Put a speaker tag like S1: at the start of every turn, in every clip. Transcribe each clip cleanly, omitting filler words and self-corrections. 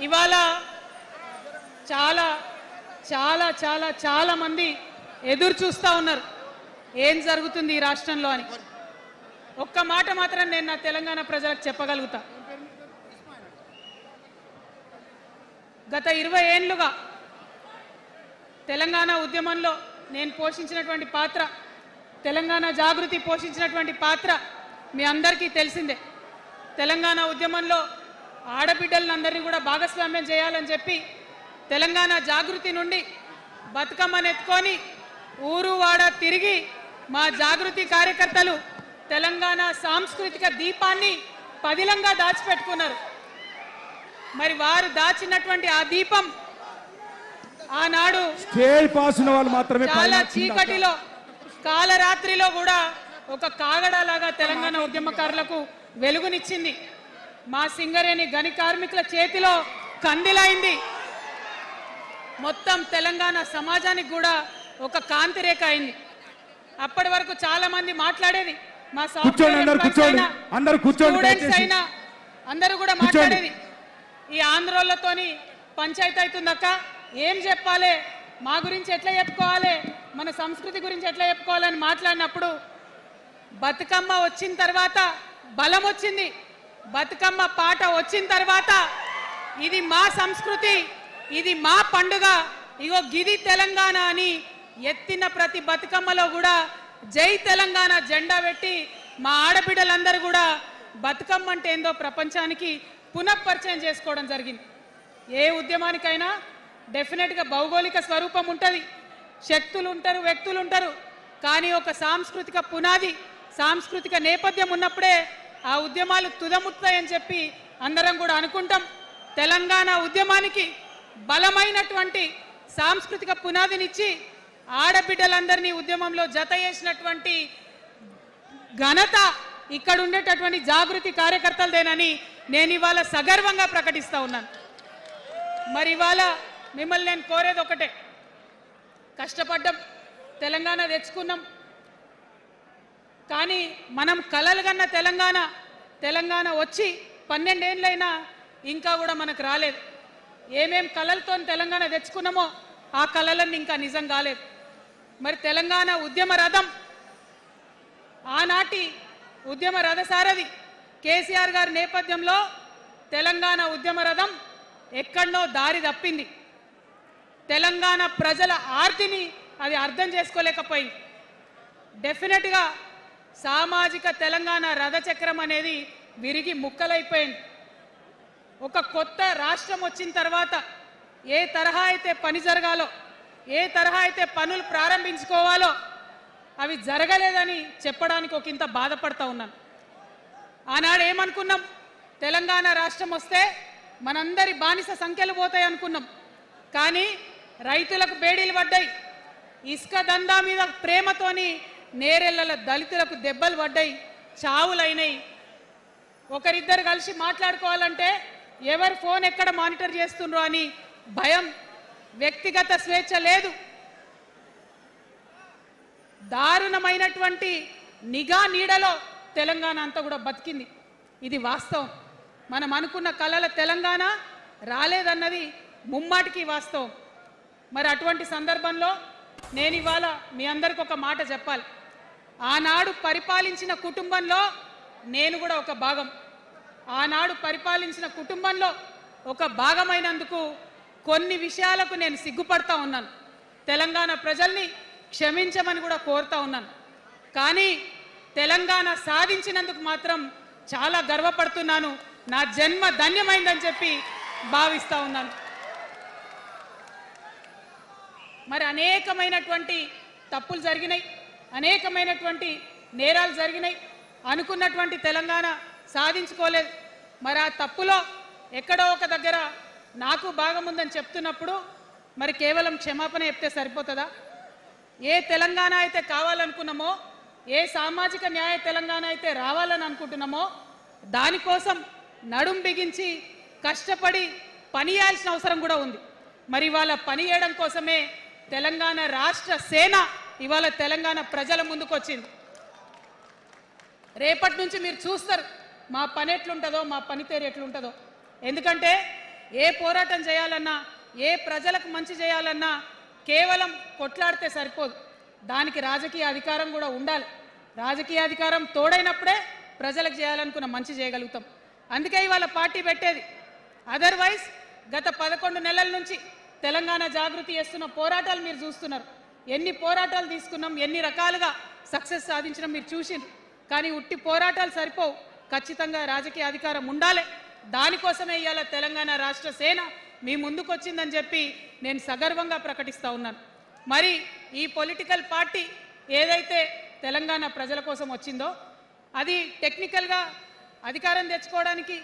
S1: ఇవాళ చాలా చాలా చాలా చాలా మంది ఎదురు చూస్తూ ఉన్నారు ఏం జరుగుతుంది ఈ రాష్ట్రంలో అని. ఒక్క మాట మాత్రం నేను నా తెలంగాణ ప్రజలకు చెప్పగలుగుతా. గత 20 ఏళ్లుగా తెలంగాణ ఉద్యమంలో నేను పోషించినటువంటి పాత్ర, తెలంగాణ జాగృతి పోషించినటువంటి పాత్ర మీ అందరికీ తెలిసిందే. తెలంగాణ ఉద్యమంలో ఆడబిడ్డలందరినీ కూడా భాగస్వామ్యం చేయాలని చెప్పి తెలంగాణ జాగృతి నుండి బతుకమ్మను ఎత్తుకొని ఊరు వాడ తిరిగి మా జాగృతి కార్యకర్తలు తెలంగాణ సాంస్కృతిక దీపాన్ని పదిలంగా దాచిపెట్టుకున్నారు. మరి వారు దాచినటువంటి ఆ దీపం ఆనాడు చాలా చీకటిలో కాలరాత్రిలో కూడా ఒక కాగడాలాగా తెలంగాణ ఉద్యమకారులకు వెలుగునిచ్చింది. మా సింగరేణి గని కార్మికుల చేతిలో కందిలైంది. మొత్తం తెలంగాణ సమాజానికి కూడా ఒక కాంతి రేఖ అయింది. అప్పటి వరకు చాలా మంది మాట్లాడేది, మా స్టూడెంట్స్ అయినా అందరూ కూడా మాట్లాడేది, ఈ ఆంధ్రోళ్లతోని పంచాయతీ అవుతుందక్క, ఏం చెప్పాలి, మా గురించి ఎట్లా చెప్పుకోవాలి, మన సంస్కృతి గురించి ఎట్లా చెప్పుకోవాలని మాట్లాడినప్పుడు బతుకమ్మ వచ్చిన తర్వాత బలం వచ్చింది. బతుకమ్మ పాట వచ్చిన తర్వాత ఇది మా సంస్కృతి, ఇది మా పండుగ, ఇగో గిది తెలంగాణ అని ఎత్తిన ప్రతి బతుకమ్మలో కూడా జై తెలంగాణ జెండా పెట్టి మా ఆడబిడ్డలందరూ కూడా బతుకమ్మ అంటే ఏందో ప్రపంచానికి పునఃపరిచయం చేసుకోవడం జరిగింది. ఏ ఉద్యమానికైనా డెఫినెట్గా భౌగోళిక స్వరూపం ఉంటుంది, శక్తులు ఉంటారు, వ్యక్తులు ఉంటారు, కానీ ఒక సాంస్కృతిక పునాది, సాంస్కృతిక నేపథ్యం ఉన్నప్పుడే ఆ ఉద్యమాలు తుదముట్టాయని చెప్పి అందరం కూడా అనుకుంటాం. తెలంగాణ ఉద్యమానికి బలమైనటువంటి సాంస్కృతిక పునాదినిచ్చి ఆడబిడ్డలందరినీ ఉద్యమంలో జత చేసినటువంటి ఘనత ఇక్కడ ఉండేటటువంటి జాగృతి కార్యకర్తలదేనని నేను ఇవాళ సగర్వంగా ప్రకటిస్తా ఉన్నాను. మరి ఇవాళ మిమ్మల్ని నేను కోరేది ఒకటే, కష్టపడ్డాం, తెలంగాణ తెచ్చుకున్నాం, కానీ మనం కలలు కన్న తెలంగాణ వచ్చి 12 ఏళ్ళైనా ఇంకా కూడా మనకు రాలేదు. ఏమేం కలలతో తెలంగాణ తెచ్చుకున్నామో ఆ కలలన్నీ ఇంకా నిజం కాలేదు. మరి తెలంగాణ ఉద్యమ రథం, ఆనాటి ఉద్యమ రథసారథి కేసీఆర్ గారి నేపథ్యంలో తెలంగాణ ఉద్యమ రథం ఎక్కడనో దారి తప్పింది. తెలంగాణ ప్రజల ఆర్తిని అది అర్థం చేసుకోలేకపోయింది. డెఫినెట్గా సామాజిక తెలంగాణ రథచక్రం అనేది విరిగి ముక్కలైపోయింది. ఒక కొత్త రాష్ట్రం వచ్చిన తర్వాత ఏ తరహా అయితే పని జరగాలో, ఏ తరహా అయితే పనులు ప్రారంభించుకోవాలో అవి జరగలేదని చెప్పడానికి ఒక ఇంత బాధపడతా ఉన్నాను. ఆనాడు ఏమనుకున్నాం, తెలంగాణ రాష్ట్రం వస్తే మనందరి బానిస సంఖ్యలు పోతాయి అనుకున్నాం, కానీ రైతులకు బేడీలు పడ్డాయి, ఇసుక దందా మీద ప్రేమతోని నేరెళ్ల దళితులకు దెబ్బలు పడ్డాయి, చావులైనాయి. ఒకరిద్దరు కలిసి మాట్లాడుకోవాలంటే ఎవరు ఫోన్ ఎక్కడ మానిటర్ చేస్తుండ్రో అని భయం, వ్యక్తిగత స్వేచ్ఛ లేదు, దారుణమైనటువంటి నిఘా నీడలో తెలంగాణ అంతా కూడా బతికింది. ఇది వాస్తవం. మనం అనుకున్న కలల తెలంగాణ రాలేదన్నది ముమ్మాటికి వాస్తవం. మరి అటువంటి సందర్భంలో నేను ఇవాళ మీ అందరికి ఒక మాట చెప్పాలి. ఆనాడు పరిపాలించిన కుటుంబంలో నేను కూడా ఒక భాగం. ఆనాడు పరిపాలించిన కుటుంబంలో ఒక భాగమైనందుకు కొన్ని విషయాలకు నేను సిగ్గుపడతా ఉన్నాను. తెలంగాణ ప్రజల్ని క్షమించమని కూడా కోరుతా ఉన్నాను. కానీ తెలంగాణ సాధించినందుకు మాత్రం చాలా గర్వపడుతున్నాను. నా జన్మ ధన్యమైందని చెప్పి భావిస్తూ ఉన్నాను. మరి అనేకమైనటువంటి తప్పులు జరిగినాయి, అనేకమైనటువంటి నేరాలు జరిగినాయి, అనుకున్నటువంటి తెలంగాణ సాధించుకోలేదు. మరి ఆ తప్పులో ఎక్కడో ఒక దగ్గర నాకు భాగం ఉందని చెప్తున్నప్పుడు మరి కేవలం క్షమాపణ చెప్తే సరిపోతుందా? ఏ తెలంగాణ అయితే కావాలనుకున్నామో, ఏ సామాజిక న్యాయ తెలంగాణ అయితే రావాలని అనుకుంటున్నామో దానికోసం నడుం బిగించి కష్టపడి పని చేయాల్సిన అవసరం కూడా ఉంది. మరి ఇవాళ పని చేయడం కోసమే తెలంగాణ రాష్ట్ర సేన ఇవాళ తెలంగాణ ప్రజల ముందుకు వచ్చింది. రేపటి నుంచి మీరు చూస్తారు మా పని ఎట్లుంటుందో, మా పనితీరు ఎట్లుంటుందో. ఎందుకంటే ఏ పోరాటం చేయాలన్నా ఏ ప్రజలకు మంచి చేయాలన్నా కేవలం కొట్లాడితే సరిపోదు, దానికి రాజకీయ అధికారం కూడా ఉండాలి. రాజకీయ అధికారం తోడైనప్పుడే ప్రజలకు చేయాలనుకున్న మంచి చేయగలుగుతాం. అందుకే ఇవాళ పార్టీ పెట్టేది. అదర్వైజ్ గత 11 నెలల నుంచి తెలంగాణ జాగృతి చేస్తున్న పోరాటాలు మీరు చూస్తున్నారు. ఎన్ని పోరాటాలు తీసుకున్నాం, ఎన్ని రకాలుగా సక్సెస్ సాధించడం మీరు చూసిండ్రు. కానీ ఉట్టి పోరాటాలు సరిపోవు, ఖచ్చితంగా రాజకీయ అధికారం ఉండాలి. దానికోసమే ఇవాళ తెలంగాణ రాష్ట్ర సేన మీ ముందుకు వచ్చిందని చెప్పి నేను సగర్వంగా ప్రకటిస్తూ ఉన్నాను. మరి ఈ పొలిటికల్ పార్టీ ఏదైతే తెలంగాణ ప్రజల కోసం వచ్చిందో అది టెక్నికల్గా అధికారం తెచ్చుకోవడానికి,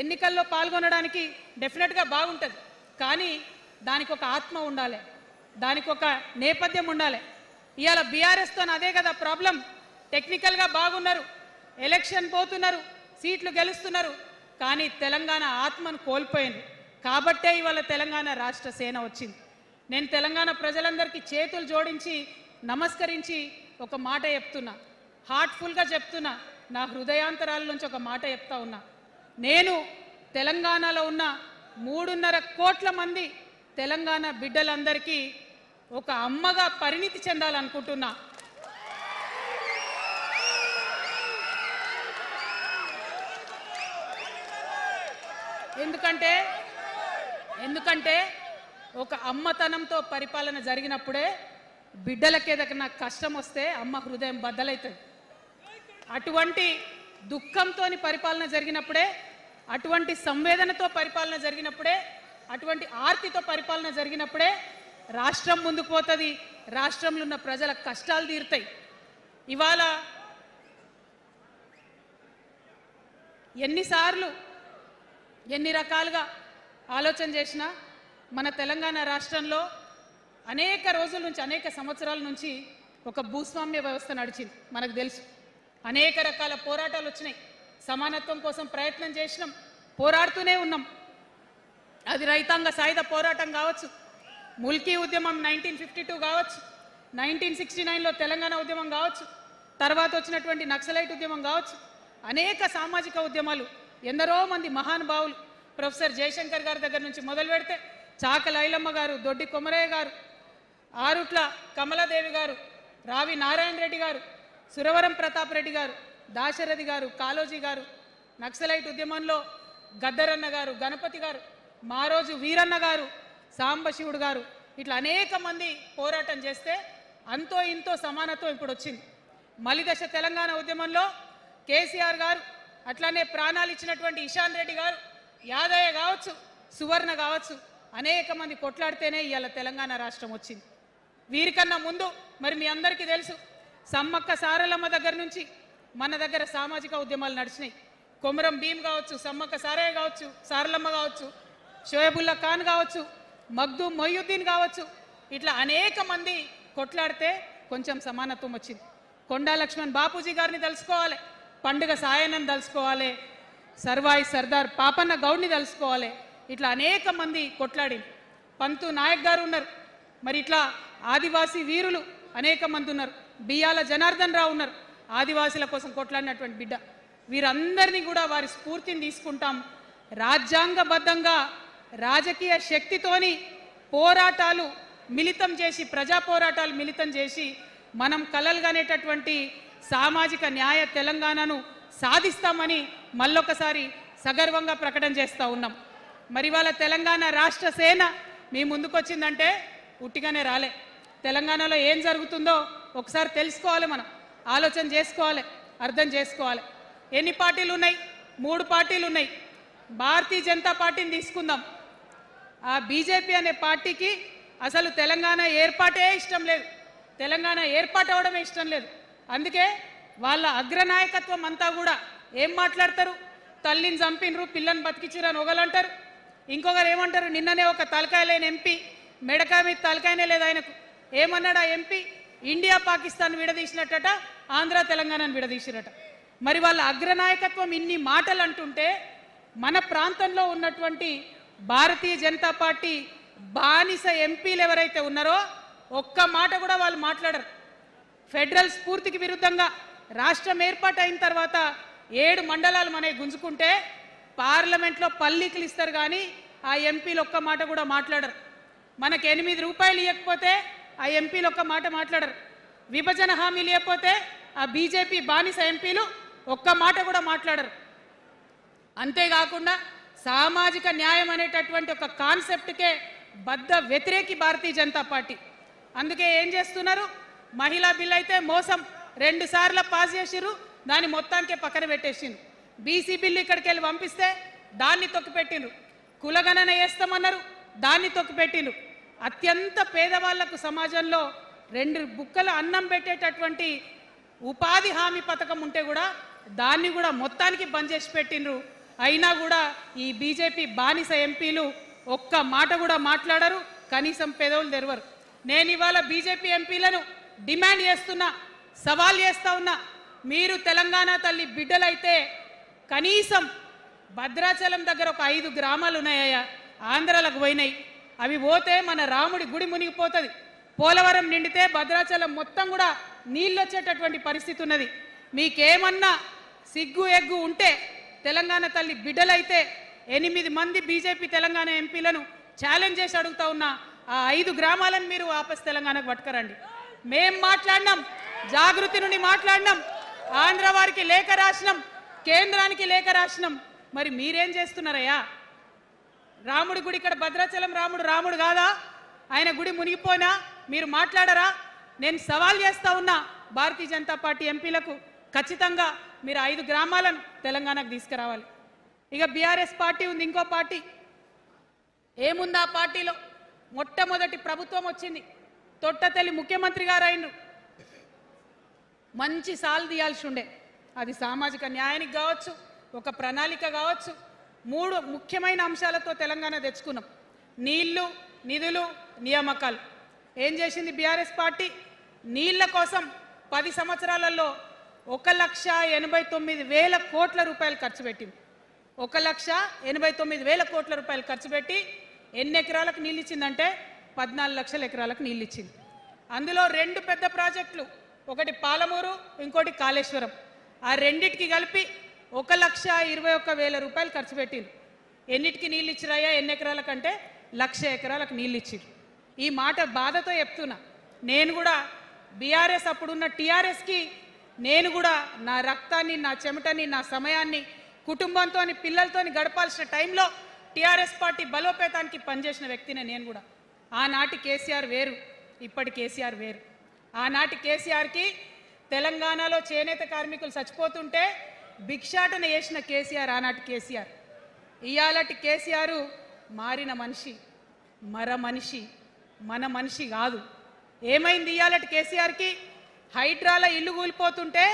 S1: ఎన్నికల్లో పాల్గొనడానికి డెఫినెట్గా బాగుంటుంది. కానీ దానికి ఒక ఆత్మ ఉండాలి, దానికి ఒక నేపథ్యం ఉండాలి. ఇవాళ బీఆర్ఎస్తో అదే కదా ప్రాబ్లం. టెక్నికల్గా బాగున్నారు, ఎలక్షన్ పోతున్నారు, సీట్లు గెలుస్తున్నారు, కానీ తెలంగాణ ఆత్మను కోల్పోయింది. కాబట్టే ఇవాళ తెలంగాణ రాష్ట్ర సేన వచ్చింది. నేను తెలంగాణ ప్రజలందరికీ చేతులు జోడించి నమస్కరించి ఒక మాట చెప్తున్నా, హార్ట్ఫుల్గా చెప్తున్నా, నా హృదయాంతరాల నుంచి ఒక మాట చెప్తా ఉన్నా. నేను తెలంగాణలో ఉన్న 3.5 కోట్ల మంది తెలంగాణ బిడ్డలందరికీ ఒక అమ్మగా పరిణితి చెందాలనుకుంటున్నా. ఎందుకంటే ఒక అమ్మతనంతో పరిపాలన జరిగినప్పుడే బిడ్డలకి ఏదైనా కష్టం వస్తే అమ్మ హృదయం బద్దలవుతుంది. అటువంటి దుఃఖంతో పరిపాలన జరిగినప్పుడే, అటువంటి సంవేదనతో పరిపాలన జరిగినప్పుడే, అటువంటి ఆర్తితో పరిపాలన జరిగినప్పుడే రాష్ట్రం ముందుకు పోతుంది, రాష్ట్రంలో ఉన్న ప్రజల కష్టాలు తీరుతాయి. ఇవాళ ఎన్నిసార్లు ఎన్ని రకాలుగా ఆలోచన చేసినా మన తెలంగాణ రాష్ట్రంలో అనేక రోజుల నుంచి, అనేక సంవత్సరాల నుంచి ఒక భూస్వామ్య వ్యవస్థ నడిచింది. మనకు తెలుసు, అనేక రకాల పోరాటాలు వచ్చినాయి. సమానత్వం కోసం ప్రయత్నం చేసినాం, పోరాడుతూనే ఉన్నాం. అది రైతాంగ సాయుధ పోరాటం కావచ్చు, ముల్కీ ఉద్యమం 1952 కావచ్చు, 1969లో తెలంగాణ ఉద్యమం కావచ్చు, తర్వాత వచ్చినటువంటి నక్సలైట్ ఉద్యమం కావచ్చు, అనేక సామాజిక ఉద్యమాలు, ఎందరో మంది మహానుభావులు, ప్రొఫెసర్ జయశంకర్ గారి దగ్గర నుంచి మొదలు పెడితే చాకల ఐలమ్మ గారు, దొడ్డి కొమరయ్య గారు, ఆరుట్ల కమలాదేవి గారు, రావి నారాయణ రెడ్డి గారు, సురవరం ప్రతాప్ రెడ్డి గారు, దాశరథి గారు, కాళోజీ గారు, నక్సలైట్ ఉద్యమంలో గద్దరన్న గారు, గణపతి గారు, మారోజు వీరన్న గారు, సాంబశివుడు గారు, ఇట్లా అనేక మంది పోరాటం చేస్తే అంతో ఇంతో సమానత్వం ఇప్పుడు వచ్చింది. మలిదశ తెలంగాణ ఉద్యమంలో కేసీఆర్ గారు, అట్లానే ప్రాణాలు ఇచ్చినటువంటి ఇషాన్ రెడ్డి గారు, యాదయ్య కావచ్చు, సువర్ణ కావచ్చు, అనేక మంది కొట్లాడితేనే ఇవాళ తెలంగాణ రాష్ట్రం వచ్చింది. వీరికన్నా ముందు మరి మీ అందరికీ తెలుసు, సమ్మక్క సారలమ్మ దగ్గర నుంచి మన దగ్గర సామాజిక ఉద్యమాలు నడిచినాయి. కొమరం భీమ్ కావచ్చు, సమ్మక్క సారయ్య కావచ్చు, సారలమ్మ కావచ్చు, షోయబుల్లా ఖాన్ కావచ్చు, మగ్దూం మొయ్యుద్దీన్ కావచ్చు, ఇట్లా అనేక మంది కొట్లాడితే కొంచెం సమానత్వం వచ్చింది. కొండా లక్ష్మణ్ బాపూజీ గారిని తెలుసుకోవాలి, పండుగ సాయనని తెలుసుకోవాలి, సర్వాయి సర్దార్ పాపన్న గౌడ్ని తెలుసుకోవాలి. ఇట్లా అనేక మంది కొట్లాడి, పంతు నాయక్ గారు ఉన్నారు, మరి ఇట్లా ఆదివాసీ వీరులు అనేక మంది ఉన్నారు, బియ్యాల జనార్దన్ రావు ఉన్నారు, ఆదివాసీల కోసం కొట్లాడినటువంటి బిడ్డ. వీరందరినీ కూడా వారి స్ఫూర్తిని తీసుకుంటాం. రాజ్యాంగబద్ధంగా రాజకీయ శక్తితోని పోరాటాలు మిళితం చేసి, ప్రజా పోరాటాలు మిళితం చేసి మనం కలలుగానేటటువంటి సామాజిక న్యాయ తెలంగాణను సాధిస్తామని మళ్ళొకసారి సగర్వంగా ప్రకటన చేస్తూ ఉన్నాం. మరి వాళ్ళ తెలంగాణ రాష్ట్ర సేన మీ ముందుకు వచ్చిందంటే ఉట్టిగానే రాలే. తెలంగాణలో ఏం జరుగుతుందో ఒకసారి తెలుసుకోవాలి, మనం ఆలోచన చేసుకోవాలి, అర్థం చేసుకోవాలి. ఎన్ని పార్టీలు ఉన్నాయి? 3 పార్టీలు ఉన్నాయి. భారతీయ జనతా పార్టీని తీసుకుందాం. ఆ బీజేపీ అనే పార్టీకి అసలు తెలంగాణ ఏర్పాటే ఇష్టం లేదు, తెలంగాణ ఏర్పాటు అవడమే ఇష్టం లేదు. అందుకే వాళ్ళ అగ్రనాయకత్వం అంతా కూడా ఏం మాట్లాడతారు? తల్లిని చంపినరు, పిల్లని బతికించారు అని ఒకలంటారు, ఇంకొకరు ఏమంటారు? నిన్ననే ఒక తలకాయ లేని ఎంపీ, మెడకాయ మీద తలకాయనే లేదు ఆయనకు, ఏమన్నాడు ఆ ఎంపీ? ఇండియా పాకిస్తాన్ విడదీసినట్టట, ఆంధ్ర తెలంగాణను విడదీసిరట. మరి వాళ్ళ అగ్రనాయకత్వం ఇన్ని మాటలు అంటుంటే మన ప్రాంతంలో ఉన్నటువంటి భారతీయ జనతా పార్టీ బానిస ఎంపీలు ఎవరైతే ఉన్నారో ఒక్క మాట కూడా వాళ్ళు మాట్లాడరు. ఫెడరల్ స్ఫూర్తికి విరుద్ధంగా రాష్ట్రం ఏర్పాటు అయిన తర్వాత 7 మండలాలు మనకి గుంజుకుంటే పార్లమెంట్లో పల్లీకులు ఇస్తారు, కానీ ఆ ఎంపీలు ఒక్క మాట కూడా మాట్లాడరు. మనకు 8 రూపాయలు ఇవ్వకపోతే ఆ ఎంపీలు ఒక్క మాట మాట్లాడరు. విభజన హామీలు ఇవ్వకపోతే ఆ బీజేపీ బానిస ఎంపీలు ఒక్క మాట కూడా మాట్లాడరు. అంతేకాకుండా సామాజిక న్యాయం అనేటటువంటి ఒక కాన్సెప్ట్కే బద్ద వ్యతిరేకి భారతీయ జనతా పార్టీ. అందుకే ఏం చేస్తున్నారు, మహిళా బిల్ అయితే మోసం 2 సార్లు పాస్ చేసిరు, దాన్ని మొత్తానికే పక్కన పెట్టేసిండ్రు. బీసీ బిల్లు ఇక్కడికి వెళ్ళి పంపిస్తే దాన్ని తొక్కిపెట్టిండ్రు. కులగణన చేస్తామన్నారు, దాన్ని తొక్కిపెట్టిండ్రు. అత్యంత పేదవాళ్లకు సమాజంలో 2 బుక్కల అన్నం పెట్టేటటువంటి ఉపాధి హామీ పథకం ఉంటే కూడా దాన్ని కూడా మొత్తానికి బంద్ చేసి పెట్టిండ్రు. అయినా కూడా ఈ బీజేపీ బానిస ఎంపీలు ఒక్క మాట కూడా మాట్లాడరు, కనీసం పెదవులు తెరవరు. నేను ఇవాళ బీజేపీ ఎంపీలను డిమాండ్ చేస్తున్నా, సవాల్ చేస్తా ఉన్నా, మీరు తెలంగాణ తల్లి బిడ్డలైతే కనీసం భద్రాచలం దగ్గర ఒక 5 గ్రామాలు ఉన్నాయా, ఆంధ్రాలకు పోయినాయి. అవి పోతే మన రాముడి గుడి మునిగిపోతుంది. పోలవరం నిండితే భద్రాచలం మొత్తం కూడా నీళ్ళు వచ్చేటటువంటి పరిస్థితి ఉన్నది. మీకేమన్నా సిగ్గు ఎగ్గు ఉంటే తెలంగాణ తల్లి బిడ్డలైతే 8 మంది బీజేపీ తెలంగాణ ఎంపీలను ఛాలెంజ్ చేసి అడుగుతా ఉన్నా, ఆ 5 గ్రామాలను మీరు వాపస్ తెలంగాణకు పట్టుకరండి. మేం మాట్లాడినాం, జాగృతి నుండి మాట్లాడినాం, ఆంధ్ర వారికి లేఖ రాసినాం, కేంద్రానికి లేఖ రాసినాం. మరి మీరేం చేస్తున్నారయ్యా? రాముడి గుడి ఇక్కడ భద్రాచలం రాముడు కాదా? ఆయన గుడి మునిగిపోయినా మీరు మాట్లాడరా? నేను సవాల్ చేస్తా ఉన్నా భారతీయ జనతా పార్టీ ఎంపీలకు, ఖచ్చితంగా మీరు 5 గ్రామాలను తెలంగాణకు తీసుకురావాలి. ఇక బీఆర్ఎస్ పార్టీ ఉంది, ఇంకో పార్టీ. ఏముంది ఆ పార్టీలో? మొట్టమొదటి ప్రభుత్వం వచ్చింది, తొట్టతల్లి ముఖ్యమంత్రి గారు అయినరు. మంచి సాలు తీయాల్సి ఉండే, అది సామాజిక న్యాయానికి కావచ్చు, ఒక ప్రణాళిక కావచ్చు. 3 ముఖ్యమైన అంశాలతో తెలంగాణ తెచ్చుకున్నాం: నీళ్లు, నిధులు, నియామకాలు. ఏం చేసింది బీఆర్ఎస్ పార్టీ? నీళ్ల కోసం 10 సంవత్సరాలలో 1,89,000 కోట్ల రూపాయలు ఖర్చు పెట్టింది. 1,89,000 కోట్ల రూపాయలు ఖర్చు పెట్టి ఎన్ని ఎకరాలకు నీళ్ళు ఇచ్చిందంటే 14 లక్షల ఎకరాలకు నీళ్ళు ఇచ్చింది. అందులో 2 పెద్ద ప్రాజెక్టులు, ఒకటి పాలమూరు, ఇంకోటి కాళేశ్వరం. ఆ రెండిటికి కలిపి 1,21,000 రూపాయలు ఖర్చు పెట్టింది. ఎన్నిటికి నీళ్ళు ఇచ్చిరాయా? ఎన్ని ఎకరాలకంటే 1,00,000 ఎకరాలకు నీళ్ళు ఇచ్చిరు. ఈ మాట బాధతో చెప్తున్నా. నేను కూడా బీఆర్ఎస్ అప్పుడున్న టీఆర్ఎస్కి నేను కూడా నా రక్తాన్ని, నా చెమటని, నా సమయాన్ని కుటుంబంతో పిల్లలతో గడపాల్సిన టైంలో టీఆర్ఎస్ పార్టీ బలోపేతానికి పనిచేసిన వ్యక్తినే నేను కూడా. ఆనాటి కేసీఆర్ వేరు, ఇప్పటి కేసీఆర్ వేరు. ఆనాటి కేసీఆర్కి తెలంగాణలో చేనేత కార్మికులు చచ్చిపోతుంటే భిక్షాటన చేసిన కేసీఆర్ ఆనాటి కేసీఆర్. ఇయాలటి కేసీఆర్ మారిన మనిషి, మనిషి, మన మనిషి కాదు. ఏమైంది ఇయాలటి కేసీఆర్కి? హైడ్రాల ఇల్లు కూలిపోతుంటే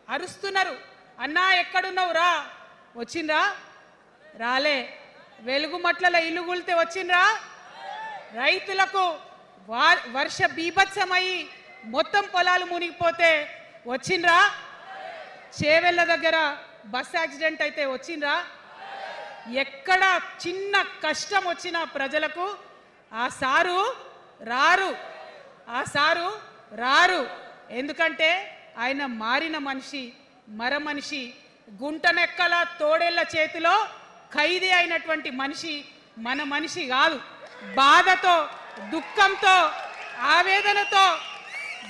S1: అరుస్తున్నారు, అన్నా ఎక్కడున్నావు రా, వచ్చిండ్రా? రాలే. వెలుగుమట్ల ఇల్లు కూలితే వచ్చిండ్రా? రైతులకు వర్ష బీభత్సమై మొత్తం పొలాలు మునిగిపోతే వచ్చిండ్రా? చేవెళ్ళ దగ్గర బస్ యాక్సిడెంట్ అయితే వచ్చిండ్రా? ఎక్కడ చిన్న కష్టం వచ్చిన ప్రజలకు ఆ సారు రారు, ఆ సారు రారు. ఎందుకంటే ఆయన మారిన మనిషి, మనిషి, గుంటనెక్కల తోడేళ్ల చేతిలో ఖైదీ అయినటువంటి మనిషి, మన మనిషి కాదు. బాధతో, దుఃఖంతో, ఆవేదనతో